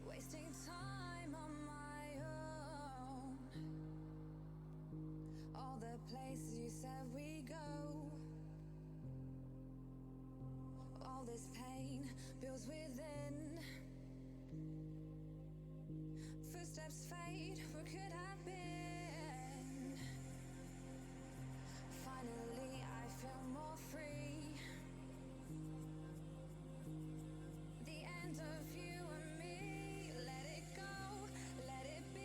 Wasting time on my own. All the places you said we go. All this pain builds within. Footsteps fade, what could have been? Finally I feel more free. The end of you and me. Let it go, let it be.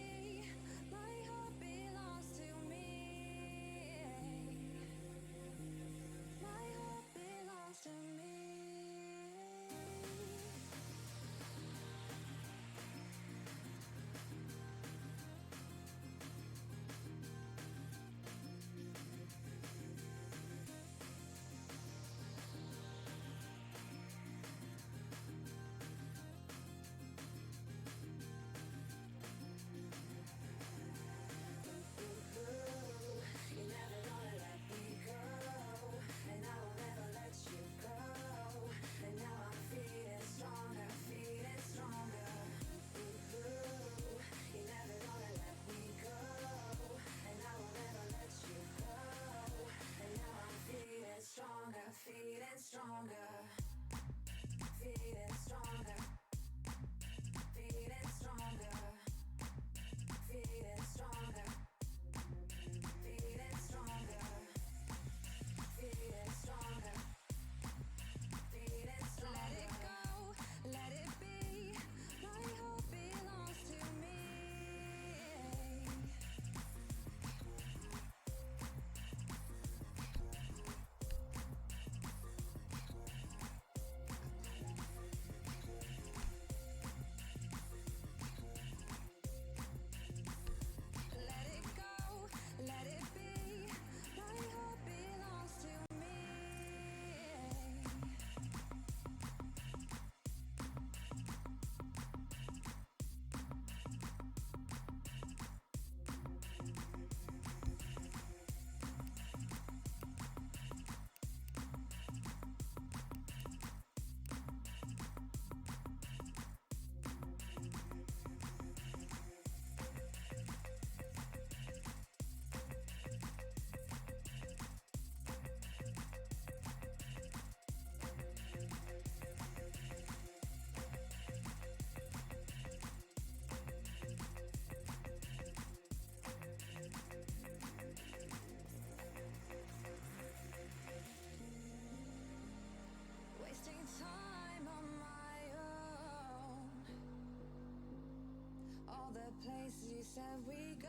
places you said we go.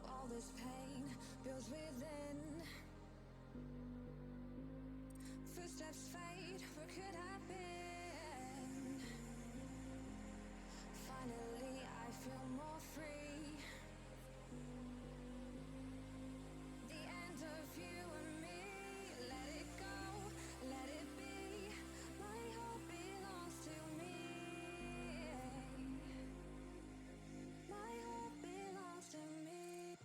All this pain builds within. Footsteps fade, where could I been? Finally I feel more free. The end of you and me. Let it go, let it be. My heart belongs to me. My heart belongs to me.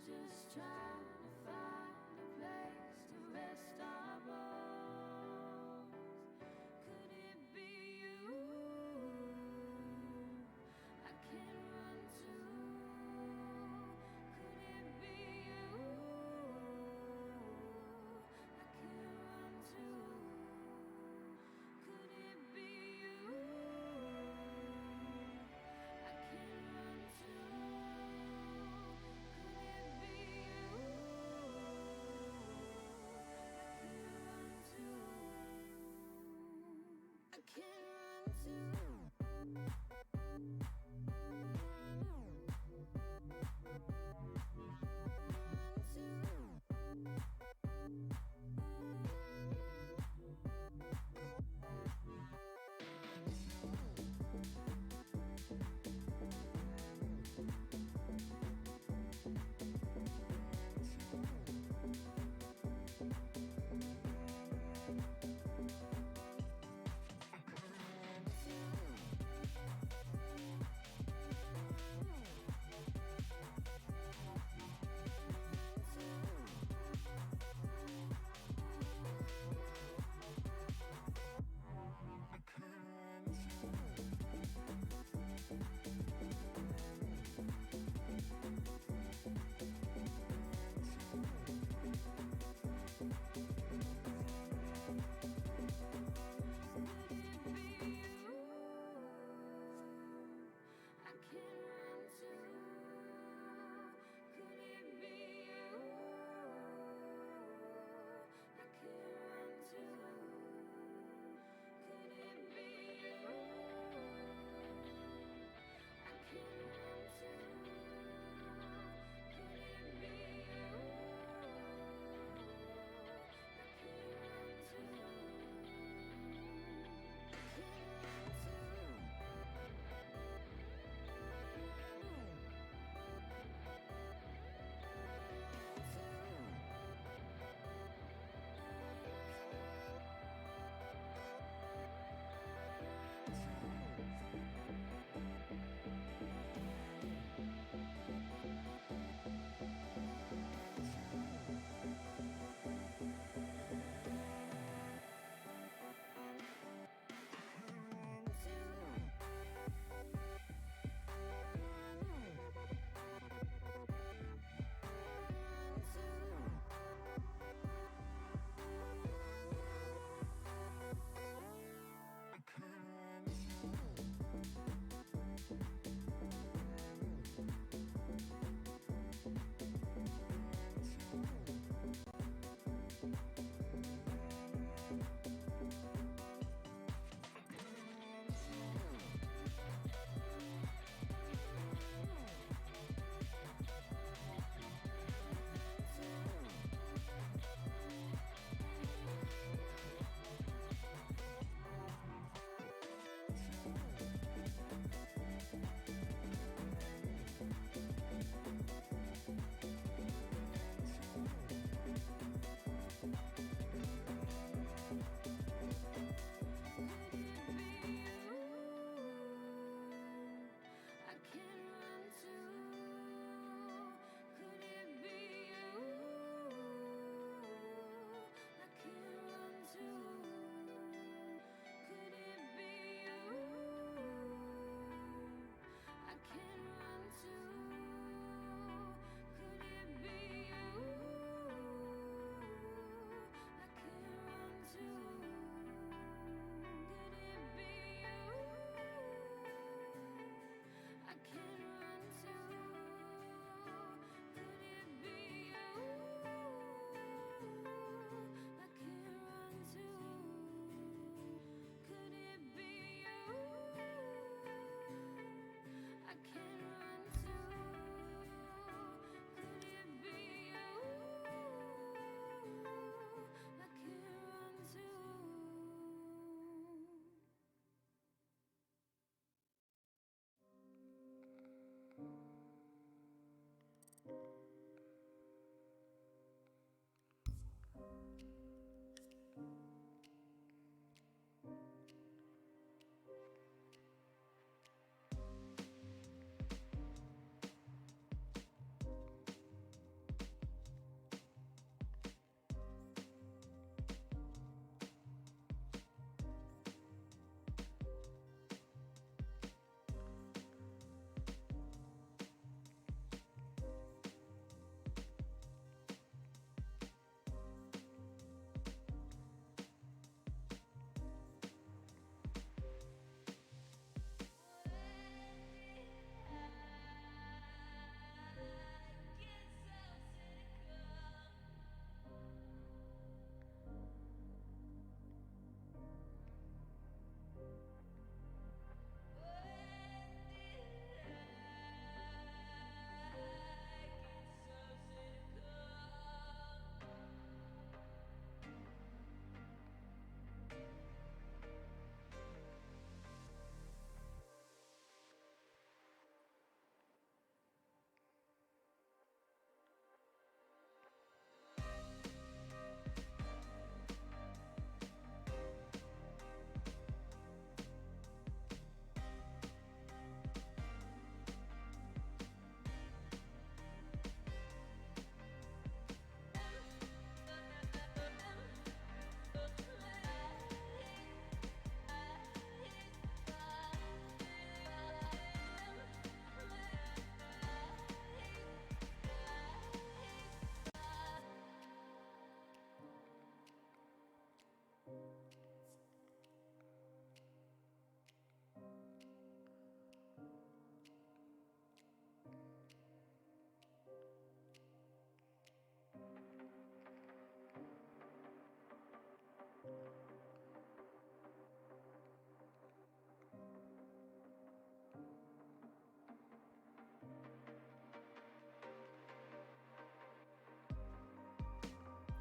Just trying to find a place to rest our bones. Could it be you? I can run to. Could it be you? I can run to. Could it be you? I can run to. I can't run to.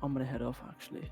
I'm gonna head off actually.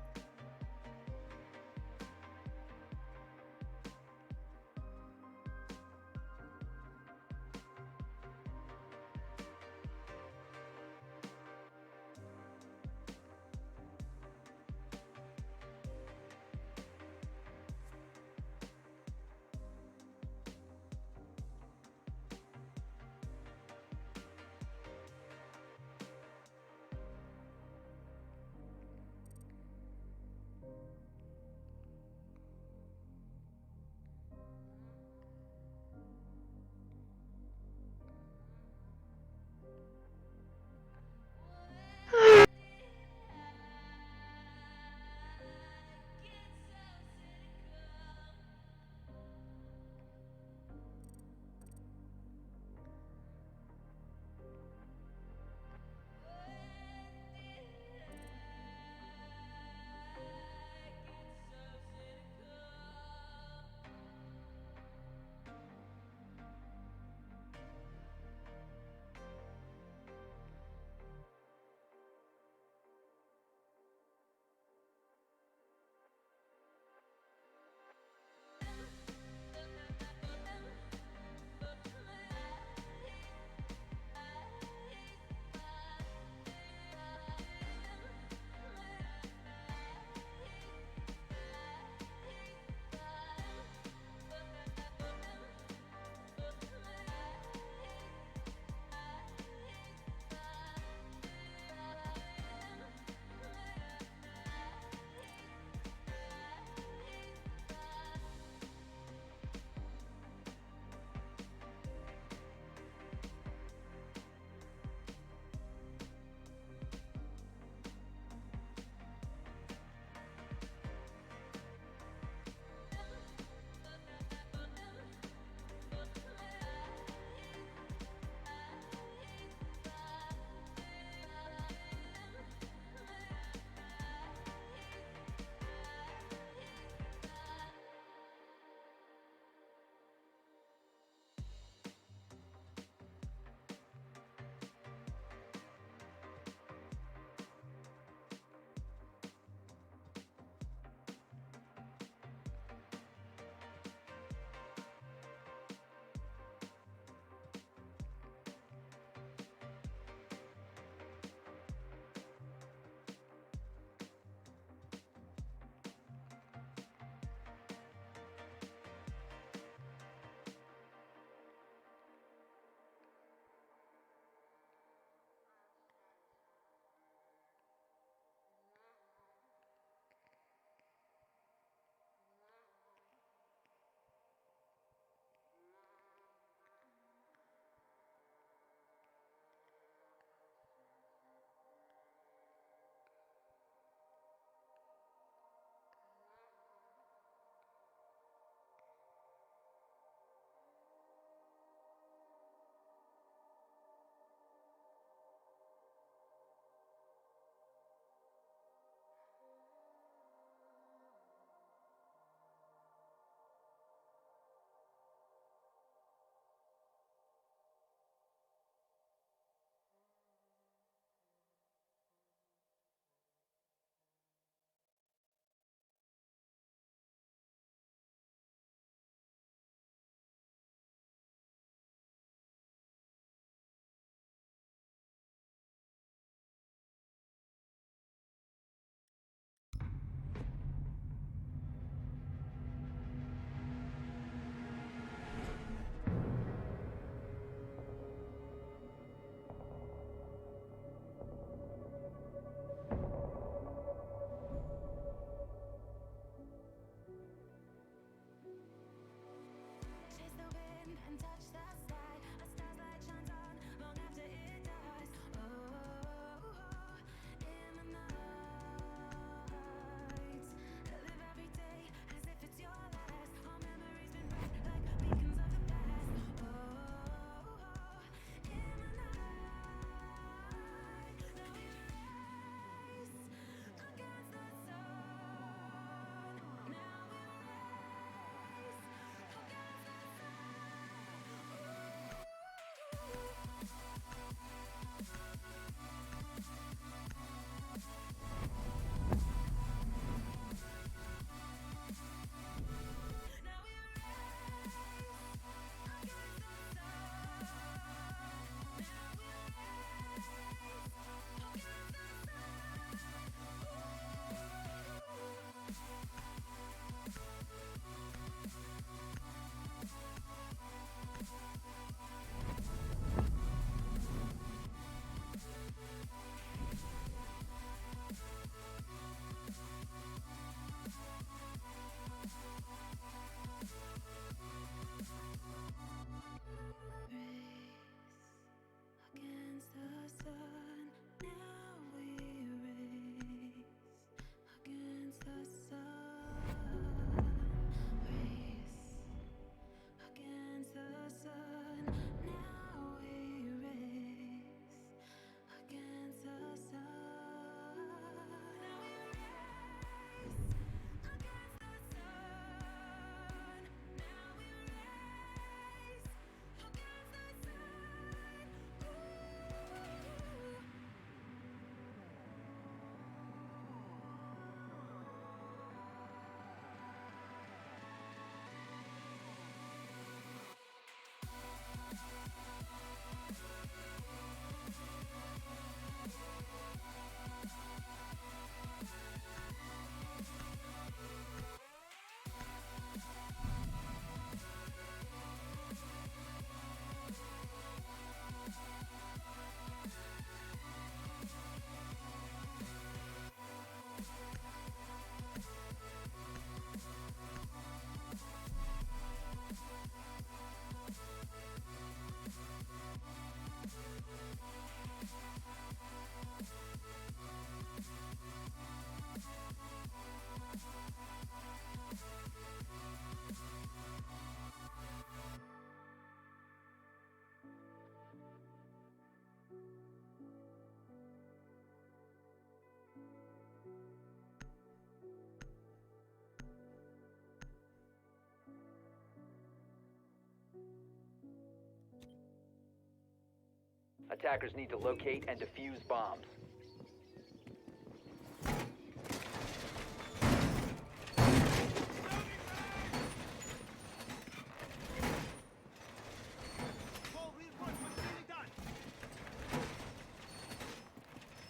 Attackers need to locate and defuse bombs.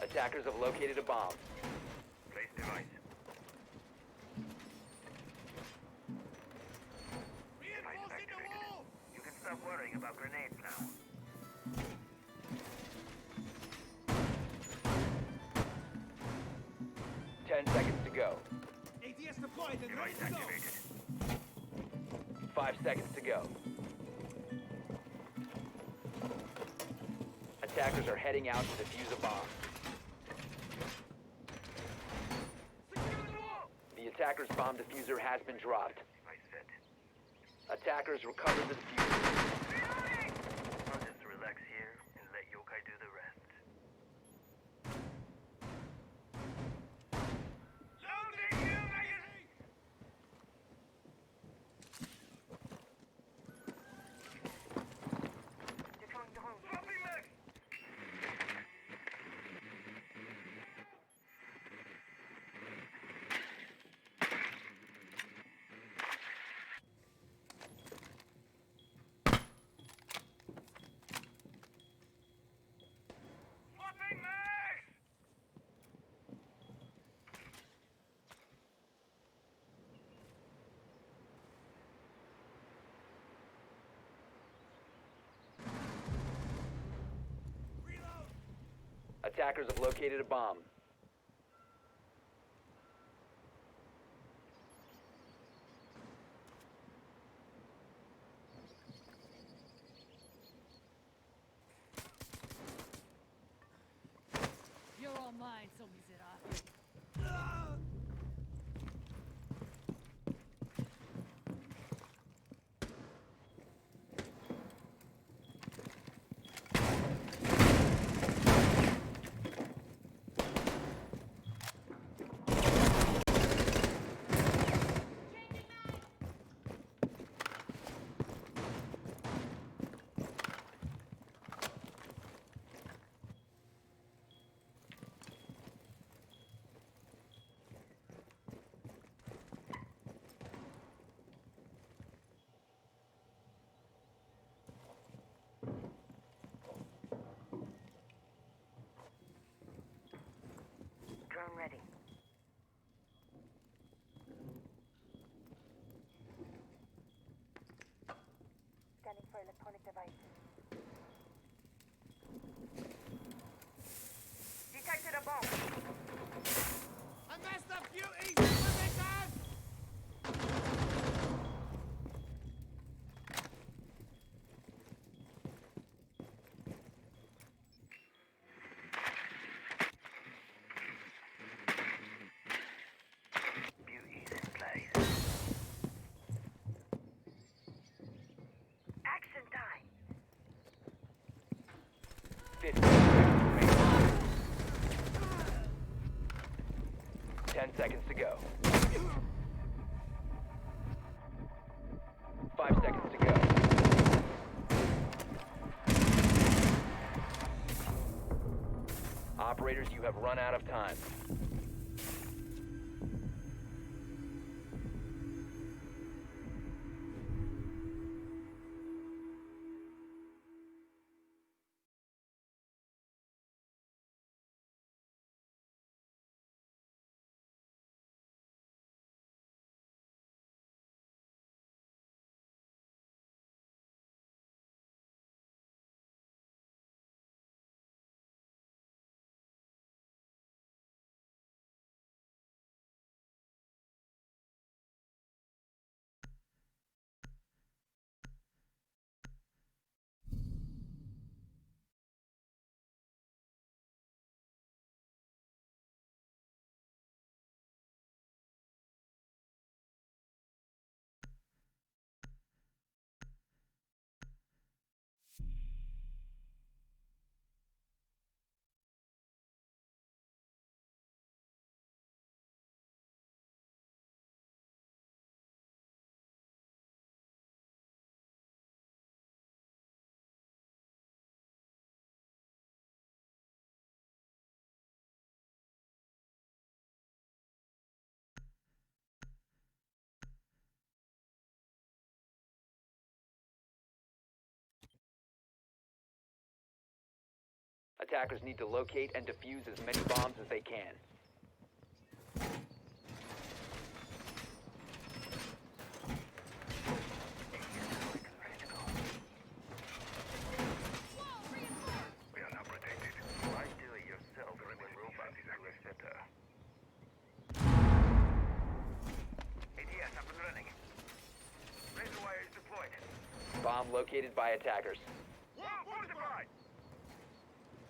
Attackers have located a bomb. Place device. Device activated. You can stop worrying about grenades now. Ten seconds to go. ATS deployed and ready Device to go. activated. 5 seconds to go. Attackers are heading out to defuse a bomb. The attacker's bomb diffuser has been dropped. Device set. Attackers recovered the diffuser. I'll just relax here and let Yokai do the rest. Loading new magazine! Swapping mag! Swapping mags! Attackers have located a bomb. You're all mine, so miserable. Drone ready. Scanning for electronic device. Detected a bomb. I messed up beauty! Position! Beauty's in place. Action time! 15 seconds remaining. 10 seconds to go. 5 seconds to go. Operators, you have run out of time. Attackers need to locate and defuse as many bombs as they can. We are not protected. Why do it yourself when robots is a center? ATS up and running. Razor wire is deployed. Bomb located by attackers. Fortified!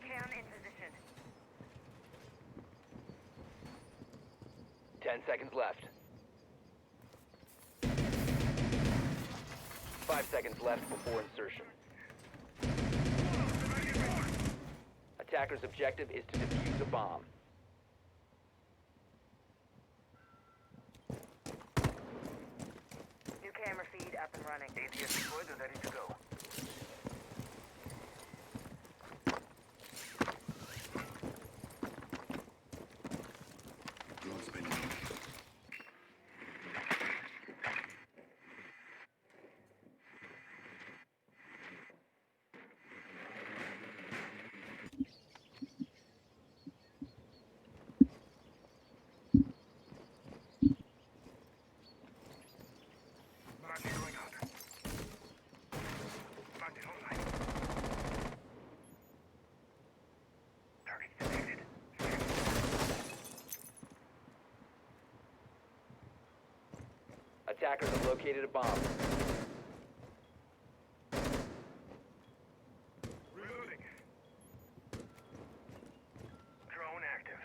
Cam in position. 10 seconds left. 5 seconds left before insertion. Attacker's objective is to defuse a bomb. New camera feed up and running. ATS deployed and ready to go. Martin going out. Martin online. Target detected. Attackers have located a bomb. Reloading. Drone active.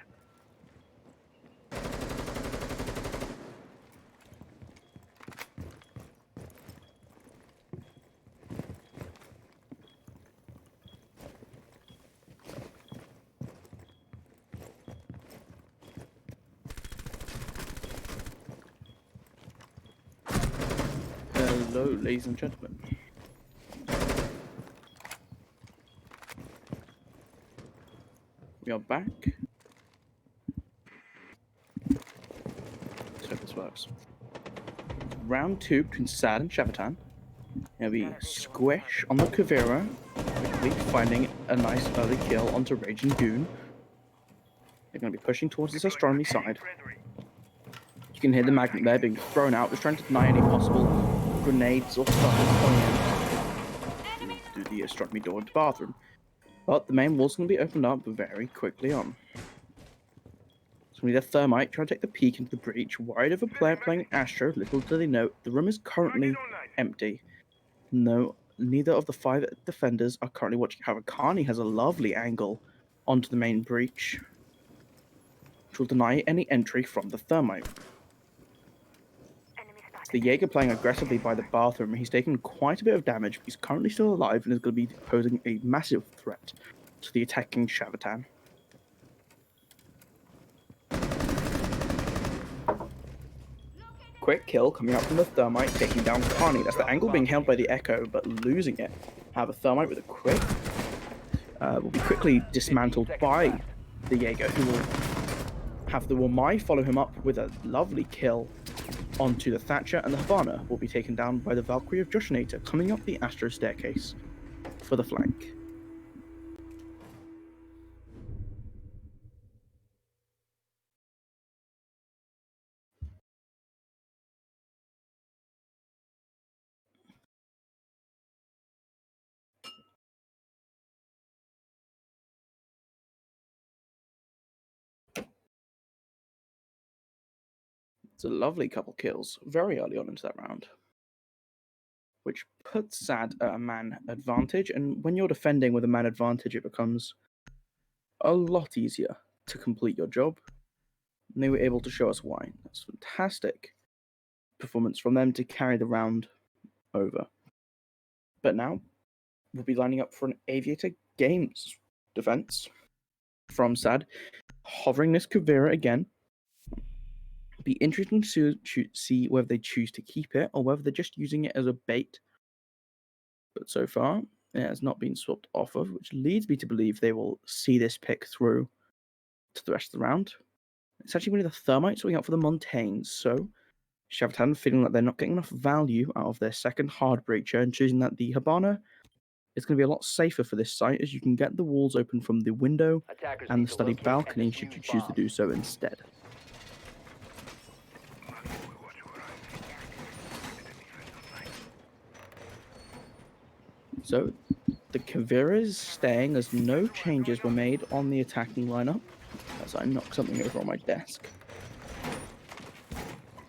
Hello, ladies and gentlemen. We are back. Let's hope this works. Round 2 between Sad and Shavatan. It'll be Squish on the Kavira, quickly finding a nice early kill onto Raging Goon. They're going to be pushing towards this astronomy side. You can hear the magnet there being thrown out, just trying to deny any possible grenades or stuff coming in through the astronomy door into the bathroom. But the main wall's going to be opened up very quickly on. So we need a thermite trying to take the peek into the breach, worried of a player playing Astro. Little do they know, the room is currently empty. No, neither of the 5 defenders are currently watching. However, Carney has a lovely angle onto the main breach, which will deny any entry from the thermite. Enemy spotted. The Jaeger playing aggressively by the bathroom. He's taken quite a bit of damage. He's currently still alive and is going to be posing a massive threat to the attacking Shavatan. Quick kill coming up from the thermite, taking down Carney. That's the angle being held by the Echo, but losing it. Have a thermite with a quick. Will be quickly dismantled by the Jaeger, who will have the Wamai follow him up with a lovely kill onto the Thatcher, and the Havana will be taken down by the Valkyrie of Joshinator coming up the Astro staircase for the flank. It's a lovely couple kills very early on into that round, which puts Sad at a man advantage, and when you're defending with a man advantage, it becomes a lot easier to complete your job. And they were able to show us why. That's fantastic performance from them to carry the round over. But now we'll be lining up for an Aviator Games defense from Sad, hovering this Kavira again. Be interesting to see whether they choose to keep it or whether they're just using it as a bait. But so far, it has not been swapped off of, which leads me to believe they will see this pick through to the rest of the round. It's actually one of the Thermites looking out for the Montaignes, so Shavatan feeling that they're not getting enough value out of their second hard breacher and choosing that the Habana It's going to be a lot safer for this site as you can get the walls open from the window Attackers and need the to study locate balcony and should you defuse choose to bombs. do so instead. So the Kavira is staying as no changes were made on the attacking lineup. As I knock something over on my desk.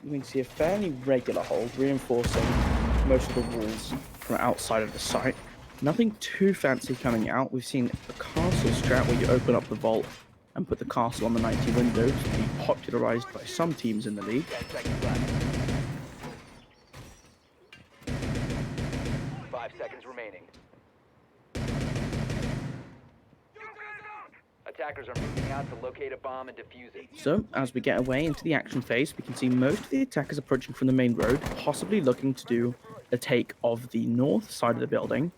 You can see a fairly regular hold, reinforcing most of the walls from outside of the site. Nothing too fancy coming out. We've seen a castle strat where you open up the vault and put the castle on the 90 window to be popularized by some teams in the league. 10 seconds left. 5 seconds remaining. Attackers are moving out to locate a bomb and defuse it. So, as we get away into the action phase, we can see most of the attackers approaching from the main road, possibly looking to do a take of the north side of the building.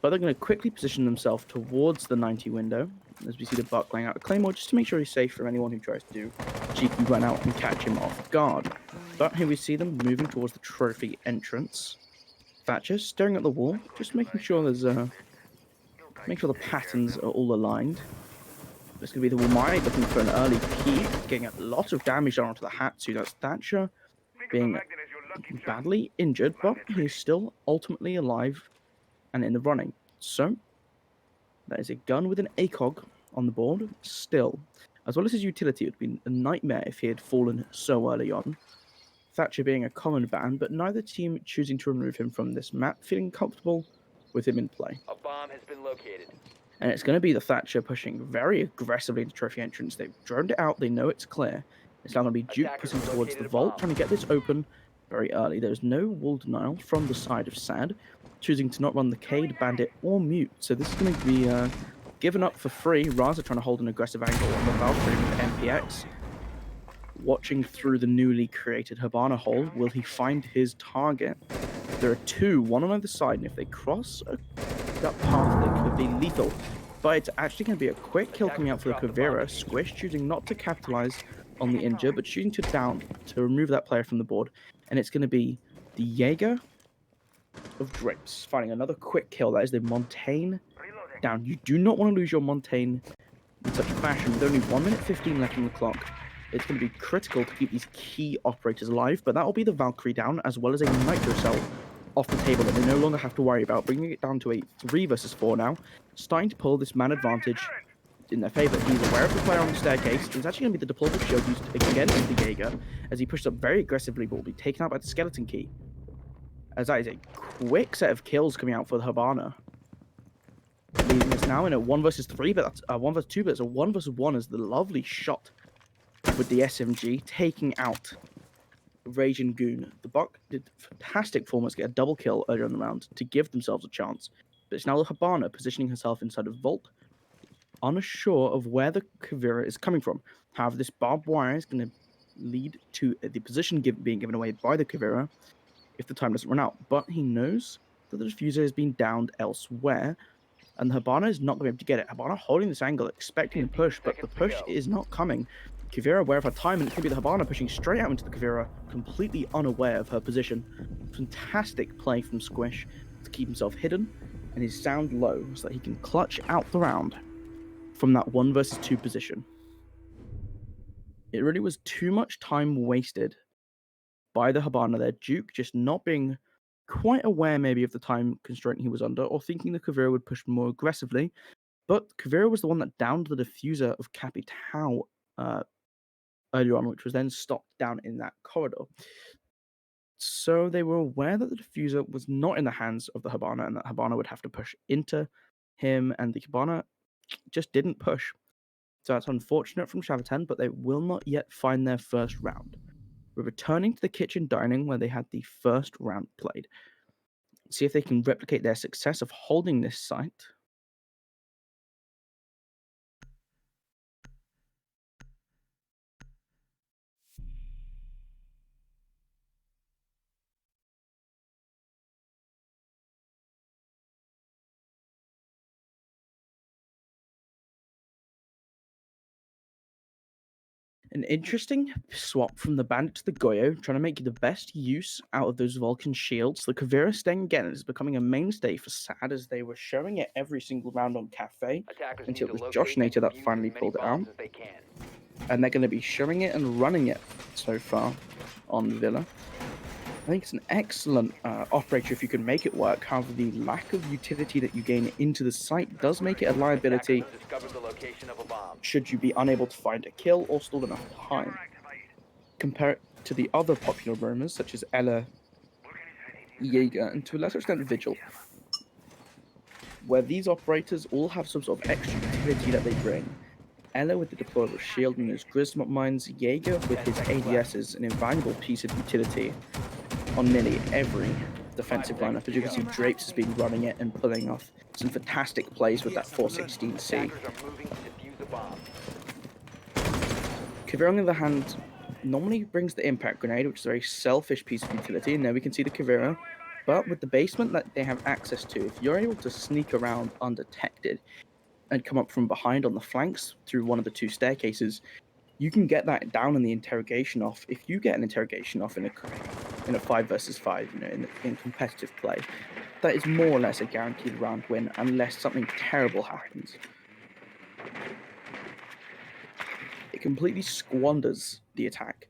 But they're going to quickly position themselves towards the 90 window, as we see the Buck laying out a claymore just to make sure he's safe from anyone who tries to do cheeky run out and catch him off guard. But here we see them moving towards the trophy entrance. Thatcher staring at the wall, just making sure make sure the patterns are all aligned. It's going to be the Wamai looking for an early peek, getting a lot of damage done onto the Hatsu. That's Thatcher being badly injured, but he's still ultimately alive and in the running. So, that is a gun with an ACOG on the board still. As well as his utility, it would be a nightmare if he had fallen so early on. Thatcher being a common ban, but neither team choosing to remove him from this map, feeling comfortable with him in play. A bomb has been located. And it's going to be the Thatcher pushing very aggressively into trophy entrance. They've droned it out. They know it's clear. It's now going to be Duke Attackers pushing towards the located a vault, bomb. trying to get this open very early. There's no wall denial from the side of SAD, choosing to not run the Cade, Bandit, or Mute. So this is going to be given up for free. Raza trying to hold an aggressive angle on the Valkyrie with MPX. Watching through the newly created Habana hole, will he find his target? There are two, one on either side, and if they cross that path, they could be lethal. But it's actually going to be a quick kill coming out for the Kavira. Squish choosing not to capitalize on the injure, but choosing to down to remove that player from the board. And it's going to be the Jaeger of Drapes finding another quick kill. That is the Montaigne down. You do not want to lose your Montaigne in such a fashion. With only 1 minute 15 left on the clock, it's going to be critical to keep these key operators alive. But that will be the Valkyrie down, as well as a Nitro Cell off the table that they no longer have to worry about, bringing it down to a 3 versus 4 now, starting to pull this man advantage in their favor. He's aware of the player on the staircase. It's actually going to be the deployable shield used against the Jaeger as he pushes up very aggressively, but will be taken out by the skeleton key. As that is a quick set of kills coming out for the Habana, leaving us now in a 1 versus 3, but that's 1 versus 2, but it's a 1 versus 1 as the lovely shot with the SMG taking out Raging Goon. The Buck did fantastic performance, get a double kill earlier in the round to give themselves a chance. But it's now the Habana positioning herself inside of Vault, unsure of where the Kavira is coming from. However, this barbed wire is going to lead to the position being given away by the Kavira if the time doesn't run out. But he knows that the diffuser has been downed elsewhere, and the Habana is not going to be able to get it. Habana holding this angle, expecting the push, but the push is not coming. Kavira aware of her time, and it's going to be the Habana pushing straight out into the Kavira, completely unaware of her position. Fantastic play from Squish to keep himself hidden and his sound low so that he can clutch out the round from that 1 versus 2 position. It really was too much time wasted by the Habana there. Duke just not being quite aware maybe of the time constraint he was under, or thinking the Kavira would push more aggressively. But Kavira was the one that downed the diffuser of Capital earlier on, which was then stopped down in that corridor. So they were aware that the diffuser was not in the hands of the Habana, and that Habana would have to push into him, and the Habana just didn't push. So that's unfortunate from Shavatan, but they will not yet find their first round. We're returning to the kitchen dining where they had the first round played. See if they can replicate their success of holding this site. An interesting swap from the Bandit to the Goyo, trying to make the best use out of those Vulcan shields. The Kavira staying again is becoming a mainstay for SAD as they were showing it every single round on Cafe Attackers until need it to was Josh locate and Nater that defuse finally as many pulled it out. bombs as they can. And they're going to be showing it and running it so far on Villa. I think it's an excellent operator if you can make it work. However, the lack of utility that you gain into the site does make it a liability Attackers have discovered the location of a bomb. should you be unable to find a kill or stall enough time. Compare it to the other popular roamers such as Ella, Jaeger, and to a lesser extent Vigil, where these operators all have some sort of extra utility that they bring. Ella with the deployable shield and his Grismot mines, Jaeger with his ADS is an invaluable piece of utility on nearly every defensive lineup. As you can see, Drapes has been running it and pulling off some fantastic plays with that 416C. Attackers are moving to defuse a bomb. Kavir, on the other hand, normally brings the impact grenade, which is a very selfish piece of utility, and there we can see the Kavira. But with the basement that they have access to, if you're able to sneak around undetected and come up from behind on the flanks through one of the two staircases, you can get that down in the interrogation off. If you get an interrogation off in a 5 versus 5, in competitive play, that is more or less a guaranteed round win unless something terrible happens. It completely squanders the attack,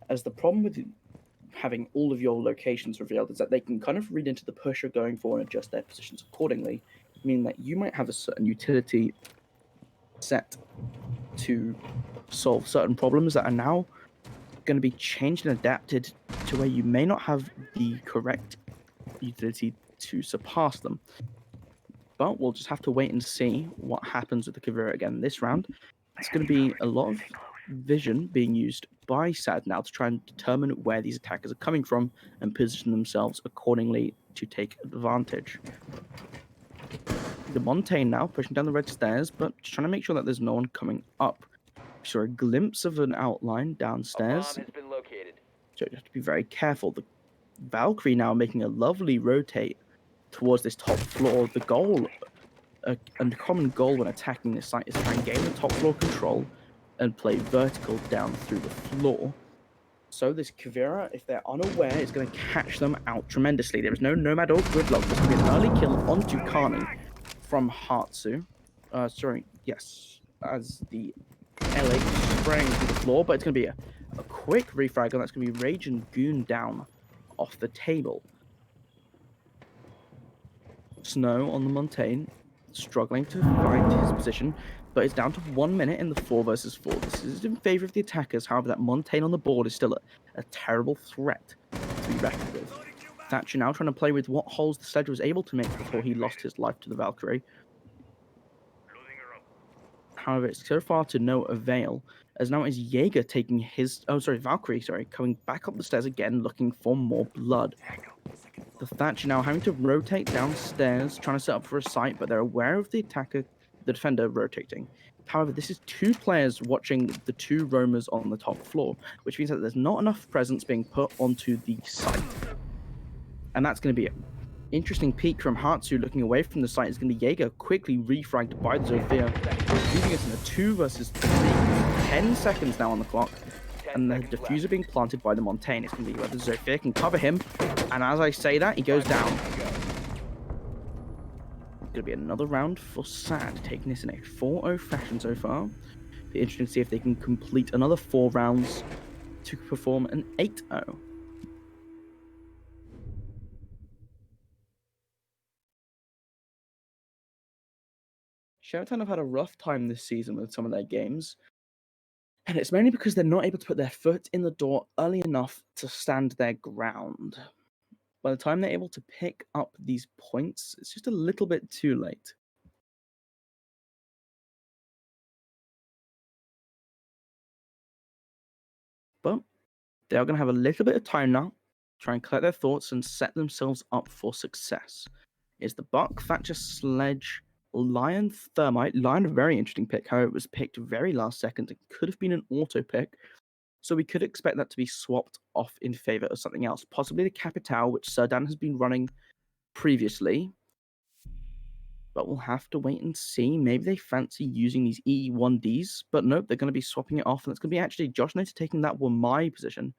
as the problem with having all of your locations revealed is that they can kind of read into the pusher going for and adjust their positions accordingly, meaning that you might have a certain utility set to solve certain problems that are now going to be changed and adapted to where you may not have the correct utility to surpass them. But we'll just have to wait and see what happens with the Kavira again this round. It's going to be a lot of vision being used by SAD now to try and determine where these attackers are coming from and position themselves accordingly to take advantage. The Montaigne now pushing down the red stairs, but just trying to make sure that there's no one coming up. We saw a glimpse of an outline A bomb downstairs, has been located. so you have to be very careful. The Valkyrie now making a lovely rotate towards this top floor. The goal, a common goal when attacking this site is try and gain the top floor control and play vertical down through the floor. So this Kavira, if they're unaware, is going to catch them out tremendously. There is no Nomad or Gridlock. There's going to be an early kill onto Kani from Hatsu. As the LA spraying through the floor, but it's going to be a quick refrag, and that's going to be Rage and Goon down off the table. Snow on the Montaigne, struggling to find his position, but it's down to 1 minute in the 4 versus 4. This is in favor of the attackers. However, that Montaigne on the board is still a terrible threat to be reckoned with. Thatcher now trying to play with what holes the Sledge was able to make before he lost his life to the Valkyrie. However, it's so far to no avail, as now is Jaeger taking his... Valkyrie, coming back up the stairs again, looking for more blood. The Thatcher now having to rotate downstairs, trying to set up for a site, but they're aware of the defender rotating. However, this is 2 players watching the 2 roamers on the top floor, which means that there's not enough presence being put onto the site. And that's going to be an interesting peek from Hatsu looking away from the site. It's going to be Jaeger quickly refragged by the Zofia, leaving us in a 2 versus 3. 10 seconds now on the clock. And the diffuser being planted by the Montaigne. It's going to be whether Zofia can cover him. And as I say that, he goes down. It's going to be another round for SAD, taking this in a 4-0 fashion so far. Be interesting to see if they can complete another 4 rounds to perform an 8-0. Showtime have had a rough time this season with some of their games. And it's mainly because they're not able to put their foot in the door early enough to stand their ground. By the time they're able to pick up these points, it's just a little bit too late. But they are going to have a little bit of time now to try and collect their thoughts and set themselves up for success. It's the Buck, Thatcher, Sledge, Lion, Thermite. Lion, a very interesting pick. However, it was picked very last second. It could have been an auto pick. So we could expect that to be swapped off in favor of something else. Possibly the Capital, which Serdan has been running previously. but we'll have to wait and see. Maybe they fancy using these E1Ds, but nope, they're going to be swapping it off, and it's going to be actually Josh Nader taking that my position,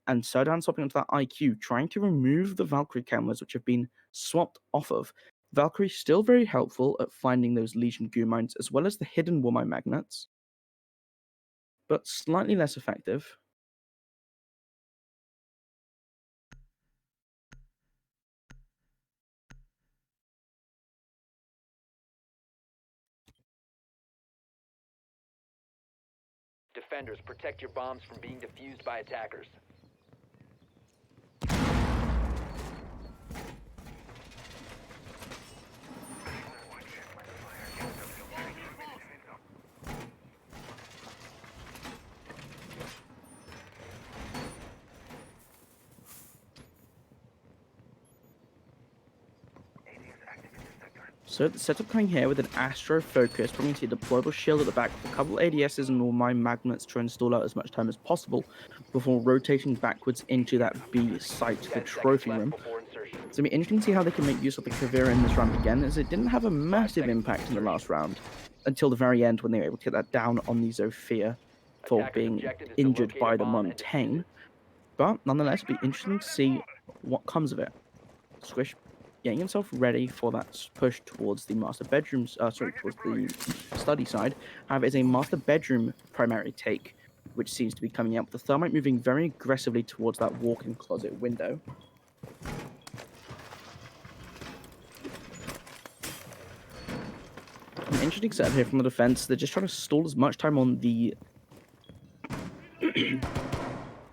and Serdan swapping onto that IQ, trying to remove the Valkyrie cameras, which have been swapped off of. Valkyrie still very helpful at finding those Legion goo mines, as well as the hidden war mine magnets, but slightly less effective. Defenders, protect your bombs from being defused by attackers. So the setup coming here with an Astro Focus, probably see a deployable shield at the back with a couple ADSs and all my magnets to install out as much time as possible before rotating backwards into that B site, the 10 trophy seconds room. left before insertion. It's going to be interesting to see how they can make use of the Kavira in this round again, as it didn't have a massive impact in the last round until the very end when they were able to get that down on the Zofia for Attacker's being objective is to injured locate by a the bomb and Montaigne. defuse it. But nonetheless, it'll be interesting to see what comes of it. Squish getting himself ready for that push towards the master bedrooms, towards the study side. However, it's a master bedroom primary take, which seems to be coming out with the thermite moving very aggressively towards that walk-in closet window. An interesting setup here from the defense. They're just trying to stall as much time on the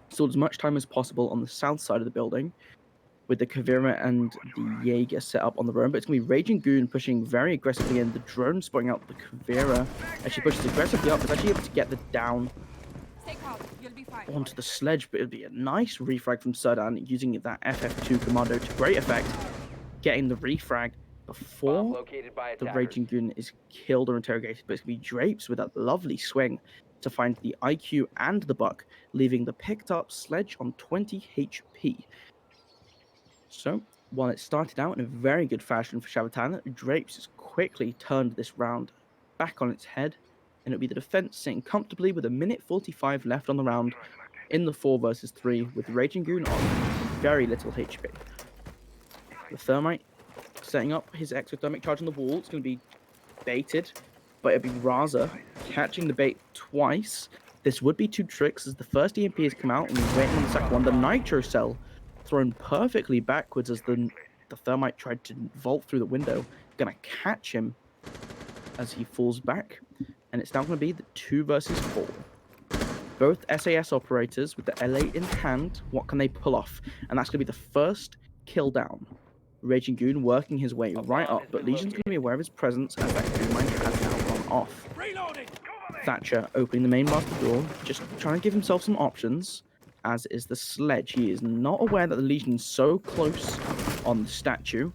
stall as much time as possible on the south side of the building, with the Kavira and the Jaeger set up on the road, but it's going to be Raging Goon pushing very aggressively in. The drone spotting out the Kavira as she pushes aggressively up. It's actually able to get the down Stay calm. You'll be fine. onto the sledge, but it'll be a nice refrag from Serdan using that FF2 commando to great effect, getting the refrag Bomb before located by the attackers. Raging Goon is killed or interrogated, but it's going to be Drapes with that lovely swing to find the IQ and the Buck, leaving the picked up sledge on 20 HP. So, while it started out in a very good fashion for Shavatan, Drapes has quickly turned this round back on its head, and it'll be the defense sitting comfortably with a minute 45 left on the round in the 4 versus 3, with Raging Goon on very little HP. The Thermite setting up his exothermic charge on the wall. It's going to be baited, but it'll be Raza catching the bait twice. This would be 2 tricks, as the first EMP has come out, and we're waiting on the second one. The Nitro Cell thrown perfectly backwards as the Thermite tried to vault through the window. Gonna catch him as he falls back, and it's now going to be the 2 versus 4. Both SAS operators with the L8 in hand. What can they pull off? And that's going to be the first kill down. Raging Goon working his way right bomb up, has but been Legion's going to be aware of his presence as that Goon mine has now gone off. Reloading! Thatcher opening the main master door, just trying to give himself some options, as is the sledge. He is not aware that the Legion's so close on the statue,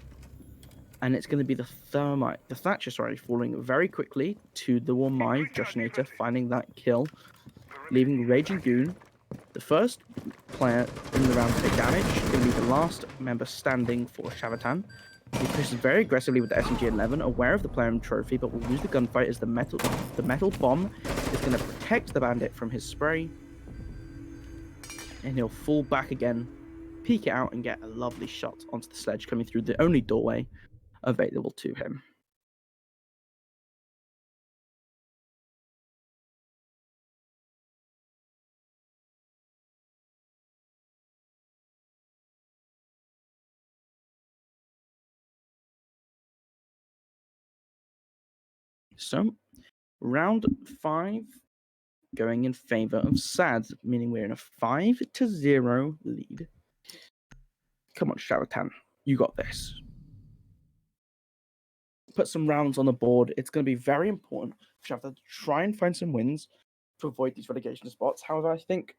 and it's going to be the Thatcher, falling very quickly to the Wamai, Josh Nader finding that kill, leaving Raging Goon, the first player in the round to take damage, going to be the last member standing for Shavatan. He pushes very aggressively with the SMG-11, aware of the player and trophy, but will lose the gunfight as the metal bomb is going to protect the bandit from his spray, and he'll fall back again, peek it out, and get a lovely shot onto the sledge coming through the only doorway available to him. So, round 5 going in favor of SAD, meaning we're in a 5-0 lead. Come on, Shavatan, you got this. Put some rounds on the board. It's going to be very important for Shavatan to try and find some wins to avoid these relegation spots. However, I think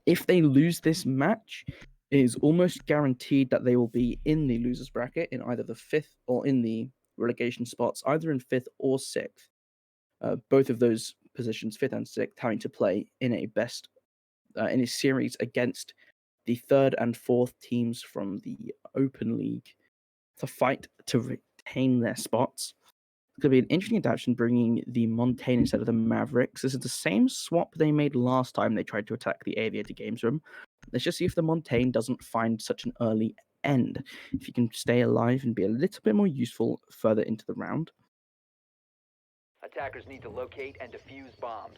if they lose this match, it is almost guaranteed that they will be in the losers bracket in either the 5th or in the relegation spots, either in 5th or 6th. Both of those positions, 5th and 6th, having to play in a in a series against the 3rd and 4th teams from the Open League to fight to maintain their spots. It's going to be an interesting adaptation bringing the Montaigne instead of the Mavericks. This is the same swap they made last time they tried to attack the Aviator Games Room. Let's just see if the Montaigne doesn't find such an early end. If you can stay alive and be a little bit more useful further into the round. Attackers need to locate and defuse bombs.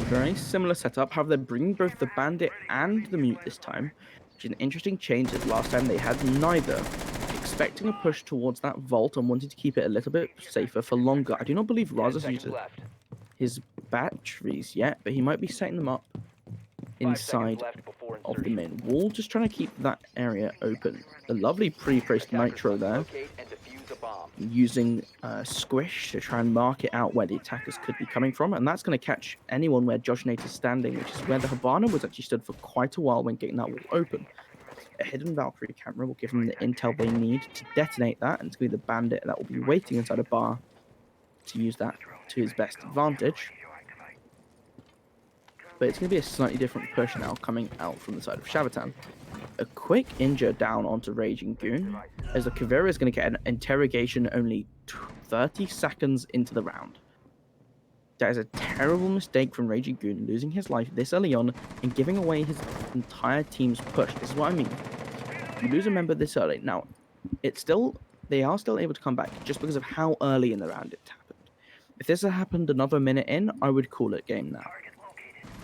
Very similar setup, however they're bringing both the Bandit and the Mute this time, which is an interesting change as last time they had neither. Expecting a push towards that vault and wanting to keep it a little bit safer for longer. I do not believe 10 Razas seconds used left. his batteries yet, but he might be setting them up 5 seconds inside left before of the insertion. main wall, just trying to keep that area open. A lovely pre-placed Attackers nitro must there, locate and defuse a bomb. using Squish to try and mark it out where the attackers could be coming from, and that's going to catch anyone where Josh Nate is standing, which is where the Habana was actually stood for quite a while when getting that wall open. A hidden Valkyrie camera will give them the intel they need to detonate that, and it's going to be the Bandit that will be waiting inside a bar to use that to his best advantage. But it's going to be a slightly different push now coming out from the side of Shavatan. A quick injure down onto Raging Goon, as the Kavira is going to get an interrogation only 30 seconds into the round. That is a terrible mistake from Raging Goon, losing his life this early on and giving away his entire team's push. This is what I mean. You lose a member this early. Now, they are still able to come back just because of how early in the round it happened. If this had happened another minute in, I would call it game now.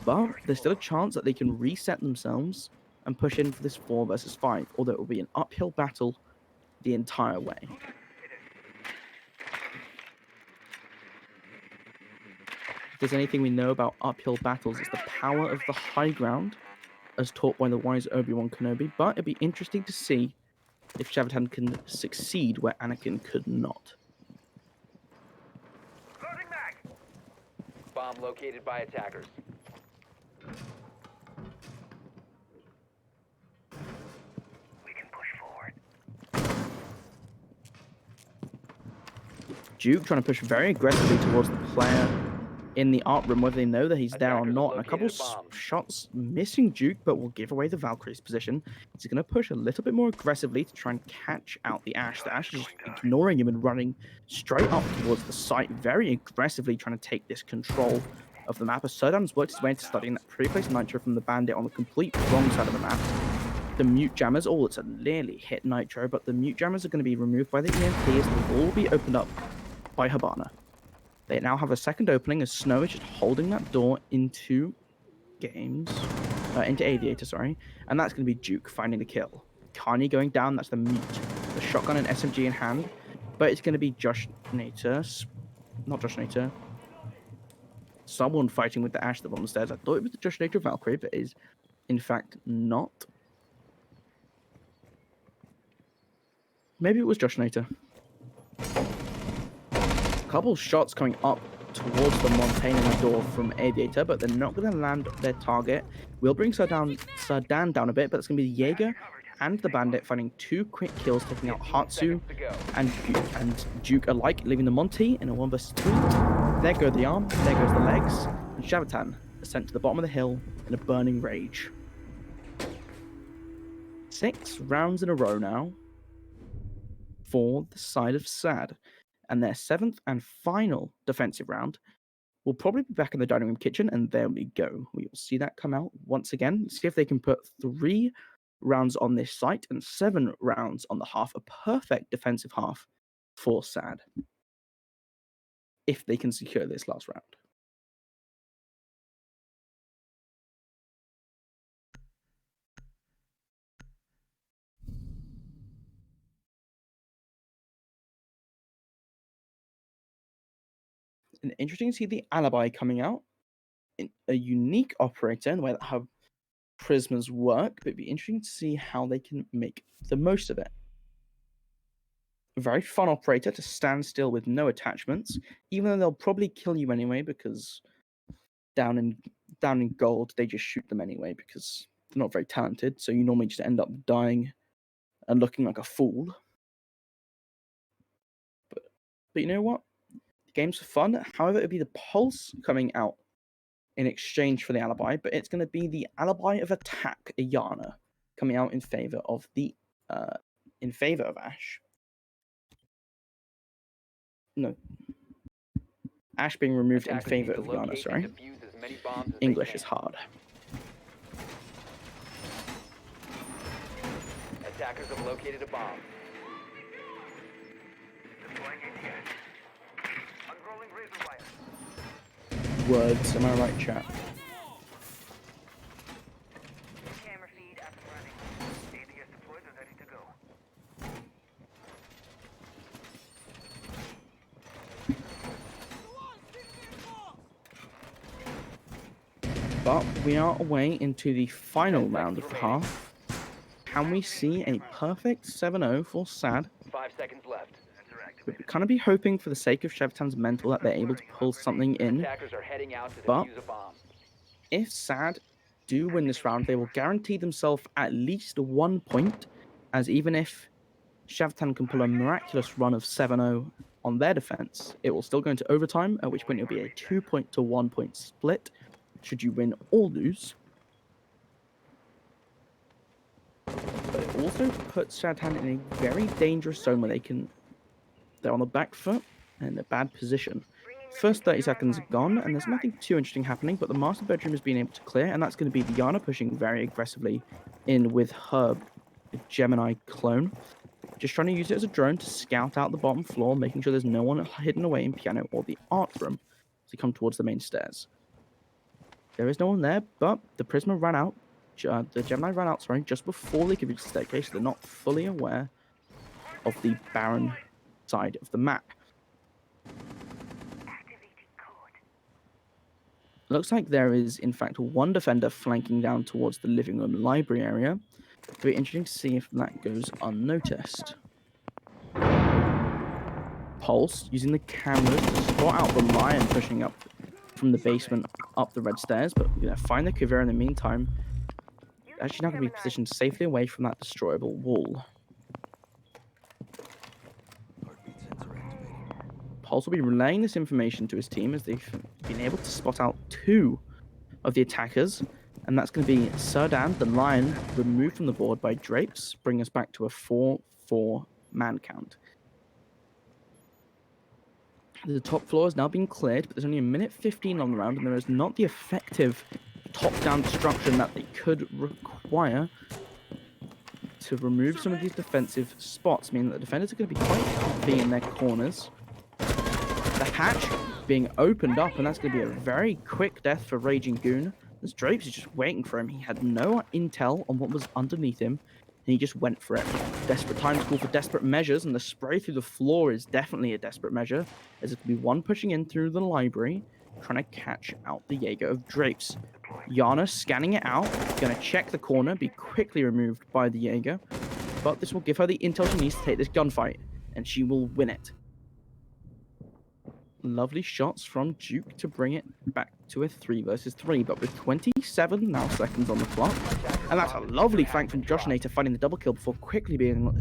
But there's still a chance that they can reset themselves and push in for this 4 versus 5, although it will be an uphill battle the entire way. If there's anything we know about uphill battles, it's the power of the high ground, as taught by the wise Obi-Wan Kenobi, but it'd be interesting to see if Shavatan can succeed where Anakin could not. Bomb located by attackers. We can push forward. Duke trying to push very aggressively towards the player in the art room, whether they know that he's there or Attackers not. And a couple located a bomb. shots missing Duke, but will give away the Valkyrie's position. He's going to push a little bit more aggressively to try and catch out the Ash. The Ash is just ignoring him and running straight up towards the site, very aggressively trying to take this control of the map. As Serdan's worked his way into studying that pre-placed Nitro from the Bandit on the complete wrong side of the map. The Mute Jammers, it's a nearly hit Nitro, but the Mute Jammers are going to be removed by the EMP as they will be opened up by Habana. They now have a second opening as Snow is just holding that door into into Aviator, sorry. And that's going to be Duke finding the kill. Carney going down, that's the Mute. The shotgun and SMG in hand. But it's going to be Josh Nater, not Josh Nater. Someone fighting with the Ash that was on the stairs. I thought it was the Josh Nater Valkyrie, but it is in fact not. Maybe it was Josh Nater. Couple shots coming up towards the Montaigne in the door from Aviator, but they're not going to land their target. We'll bring Sardan down a bit, but it's going to be the Jaeger and the Bandit finding 2 quick kills, taking out Hatsu Seconds to go. and Duke alike, leaving the Monty in a 1 versus 3. There go the arm, there goes the legs, and Shavatan is sent to the bottom of the hill in a burning rage. 6 rounds in a row now for the side of SAD. And their 7th and final defensive round will probably be back in the dining room kitchen, and there we go. We will see that come out once again. See if they can put 3 rounds on this site and 7 rounds on the half. A perfect defensive half for SAD. If they can secure this last round. And interesting to see the alibi coming out. A unique operator in the way that how prismas work, but it'd be interesting to see how they can make the most of it. A very fun operator to stand still with no attachments, even though they'll probably kill you anyway, because down in gold they just shoot them anyway, because they're not very talented, so you normally just end up dying and looking like a fool. But you know what? The game's for fun. However, it'll be the Pulse coming out in exchange for the Alibi, but it's going to be the Alibi of Attack, Ayana, coming out in favor of Ash. No. Ash being removed in Attackers favor need to of Yana, locate sorry. and defuse as many bombs as English they is can. hard. Attackers have located a bomb. Deploying ATS. Unrolling razor wire. Words, am I right, chat? Camera feed up and running. ATS deployed and ready to go. But we are away into the final round of the half. Can we see a perfect 7-0 for SAD? 5 seconds left. We're kind of be hoping for the sake of Shevtan's mental that they're able to pull something in. Attackers are heading out to But defuse a bomb. if SAD do win this round, they will guarantee themselves at least 1 point, as even if Shavtan can pull a miraculous run of 7-0 on their defense, it will still go into overtime, at which point it'll be a 2-point to 1-point split, should you win or lose. But it also puts Shavtan in a very dangerous zone where they're on the back foot and in a bad position. First 30 seconds are gone, and there's nothing too interesting happening, but the master bedroom has been able to clear, and that's going to be Diana pushing very aggressively in with her Gemini clone. Just trying to use it as a drone to scout out the bottom floor, making sure there's no one hidden away in piano or the art room as they come towards the main stairs. There is no one there, but the Prisma ran out. The Gemini ran out, sorry, just before they could reach the staircase. So they're not fully aware of the barren side of the map. Looks like there is, in fact, one defender flanking down towards the living room library area. It'll be interesting to see if that goes unnoticed. Pulse using the cameras to spot out the lion pushing up from the basement up the red stairs, but we're going to find the Kuvira in the meantime. Actually not going to be positioned safely away from that destroyable wall. Pulse will be relaying this information to his team as they've been able to spot out 2 of the attackers, and that's going to be Serdan, the lion, removed from the board by Drapes, bringing us back to a 4-4 man count. The top floor has now been cleared, but there's only a minute 15 on the round, and there is not the effective top-down destruction that they could require to remove some of these defensive spots, meaning that the defenders are going to be quite comfy in their corners. The hatch being opened up, and that's going to be a very quick death for Raging Goon. As Drapes is just waiting for him. He had no intel on what was underneath him, and he just went for it. Desperate times call for desperate measures, and the spray through the floor is definitely a desperate measure, as it could be one pushing in through the library, trying to catch out the Jaeger of Drapes. Yana scanning it out, going to check the corner, be quickly removed by the Jaeger, but this will give her the intel she needs to take this gunfight, and she will win it. Lovely shots from Duke to bring it back to a 3 versus 3, but with 27 now seconds on the clock. And that's a lovely flank from Josh Nater finding the double kill before quickly being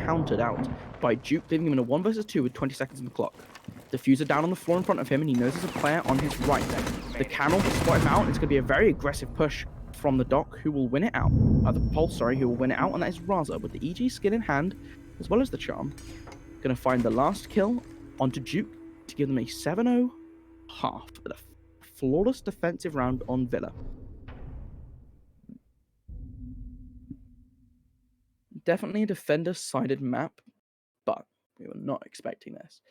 countered out by Duke, leaving him in a 1 versus 2 with 20 seconds on the clock. Diffuser down on the floor in front of him, and he knows there's a player on his right. The camel will spot him out, and it's going to be a very aggressive push from the Doc, who will win it out. The Pulse, sorry, who will win it out, and that is Raza with the EG skin in hand, as well as the charm. Going to find the last kill onto Duke to give them a 7-0 half, but a flawless defensive round on Villa. Definitely a defender-sided map, but we were not expecting this.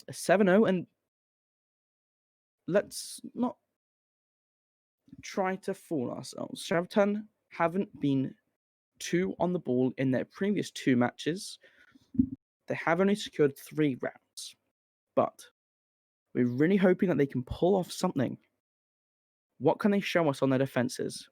A 7-0, and let's not try to fool ourselves. Shavtan haven't been 2 on the ball in their previous 2 matches. They have only secured 3 rounds, but we're really hoping that they can pull off something. What can they show us on their defenses?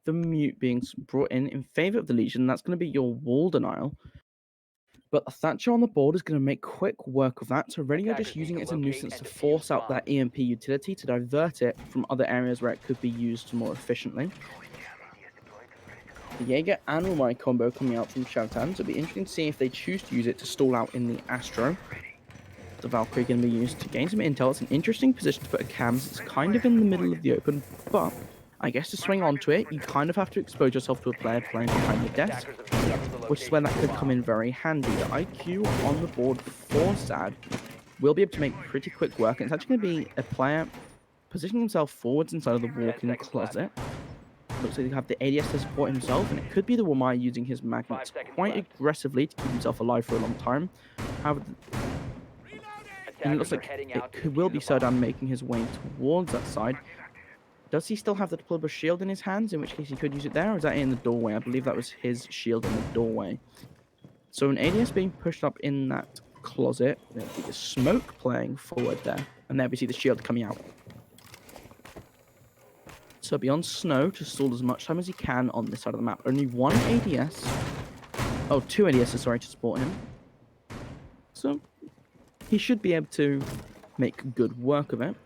the Mute being brought in favor of the Legion. That's going to be your wall denial. But a Thatcher on the board is going to make quick work of that. So really you're just Attackers need using to it as a locate nuisance and to defuse force out bombs. that EMP utility to divert it from other areas where it could be used more efficiently. The Jaeger and Rumai combo coming out from Shoutan, so it'll be interesting to see if they choose to use it to stall out in the Astro. The Valkyrie going to be used to gain some intel. It's an interesting position to put a cams. It's kind of in the middle of the open, but I guess to swing onto it, you kind of have to expose yourself to a player playing behind the desk, Attackers have discovered the which is where that location could of come in very handy. The IQ on the board for Sad will be able to make pretty quick work, and it's actually going to be a player positioning himself forwards inside of the 10 walk-in seconds left. closet. Looks like they have the ADS to support himself, and it could be the Wamai using his 5 magnets seconds quite left. aggressively to keep himself alive for a long time. However, and it looks Attackers are like heading it out to will defuse be the bomb. Serdan making his way towards that side. Does he still have the deployable shield in his hands, in which case he could use it there, or is that in the doorway? I believe that was his shield in the doorway. So an ADS being pushed up in that closet. There'll be the smoke playing forward there, and there we see the shield coming out. So beyond Snow to stall as much time as he can on this side of the map. Only one ADS. Oh, two ADSs, sorry, to support him. So he should be able to make good work of it.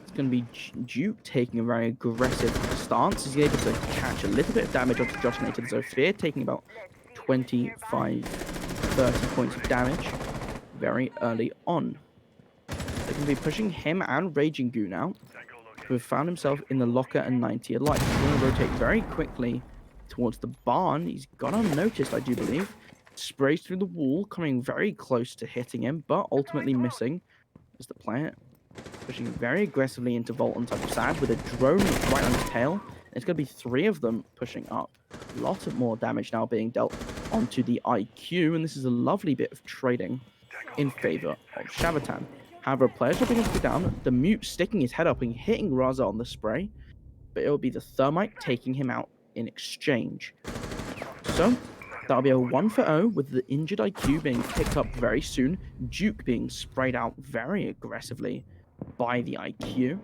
It's going to be Duke taking a very aggressive stance. He's able to catch a little bit of damage onto Josh Native Zofia, taking about 25, 30 points of damage very early on. They're going to be pushing him and Raging Goon out, who have found himself in the locker and 90 alike. He's going to rotate very quickly towards the barn. He's got unnoticed, I do believe. Sprays through the wall, coming very close to hitting him, but ultimately missing as the player pushing very aggressively into Vault on top of Sad with a drone right on his tail. It's going to be 3 of them pushing up. A lot of more damage now being dealt onto the IQ, and this is a lovely bit of trading in favor of Shabatan. However, players are beginning to go down. The Mute sticking his head up and hitting Raza on the spray, but it will be the Thermite taking him out in exchange. So that'll be a 1-for-0 with the injured IQ being picked up very soon. Duke being sprayed out very aggressively by the IQ.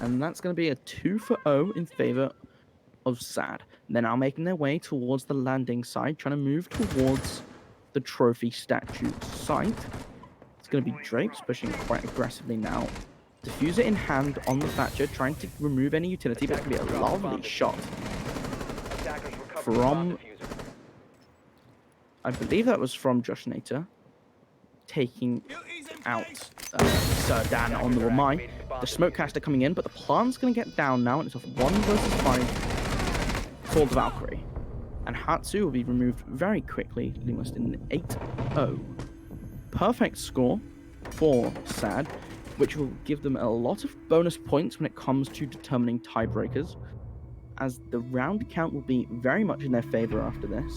And that's going to be a 2-for-0 in favor of Sad. They're now making their way towards the landing site, trying to move towards the trophy statue site. It's going to be Drapes pushing quite aggressively now. Diffuser in hand on the Thatcher, trying to remove any utility, but it's going to be a lovely shot Attackers recovered the bomb from, diffuser. I believe that was from Josh Nater, taking out Serdan on the Ramai. The Smokecaster coming in, but the plant's going to get down now, and it's off 1 versus 5 for the Valkyrie. And Hatsu will be removed very quickly, leaving us in an 8-0. Perfect score for Sad, which will give them a lot of bonus points when it comes to determining tiebreakers, as the round count will be very much in their favor after this.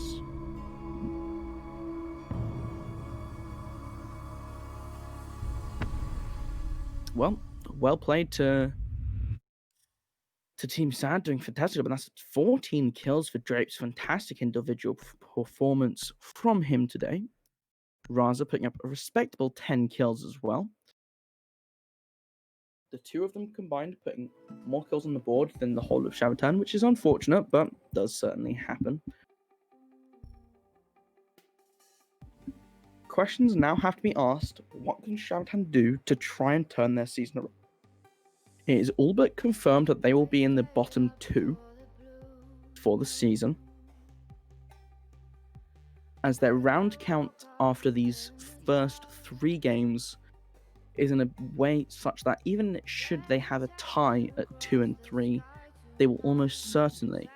Well played to Team Sad, doing fantastic, but that's 14 kills for Drapes. Fantastic individual performance from him today. Raza putting up a respectable 10 kills as well. The 2 of them combined putting more kills on the board than the whole of Shabatan, which is unfortunate, but does certainly happen. Questions now have to be asked. What can Shabatan do to try and turn their season around? It is all but confirmed that they will be in the bottom 2 for the season, as their round count after these first 3 games is in a way such that even should they have a tie at 2 and 3, they will almost certainly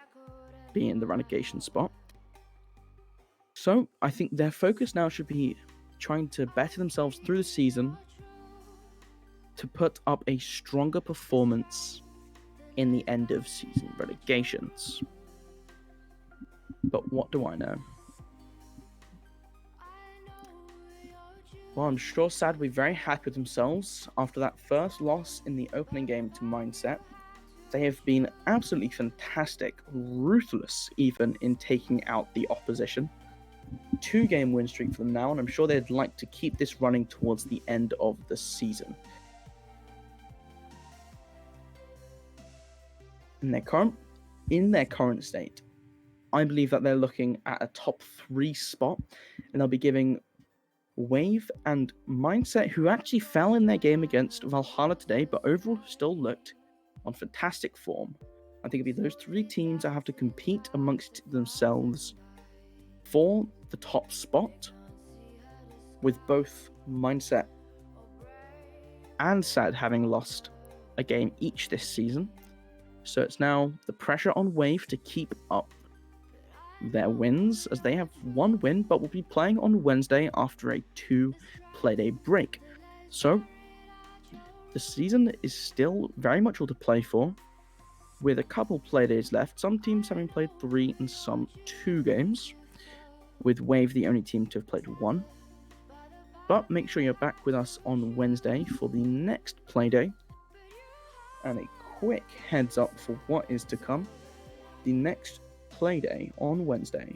be in the relegation spot. So I think their focus now should be trying to better themselves through the season to put up a stronger performance in the end of season relegations. But what do I know? Well, I'm sure Sad will be very happy with themselves after that first loss in the opening game to Mindset. They have been absolutely fantastic, ruthless even in taking out the opposition. 2-game win streak for them now, and I'm sure they'd like to keep this running towards the end of the season. in their current state, I believe that they're looking at a top 3 spot, and they'll be giving Wave and Mindset, who actually fell in their game against Valhalla today, but overall still looked on fantastic form. I think it'll be those 3 teams that have to compete amongst themselves for the top spot, with both Mindset and SAD having lost a game each this season. So it's now the pressure on Wave to keep up their wins, as they have 1 win, but will be playing on Wednesday after a 2 Playday break. So the season is still very much all to play for, with a couple Playdays left, some teams having played 3 and some 2 games, with Wave the only team to have played 1. But make sure you're back with us on Wednesday for the next Playday. And a quick heads up for what is to come. The next Playday on Wednesday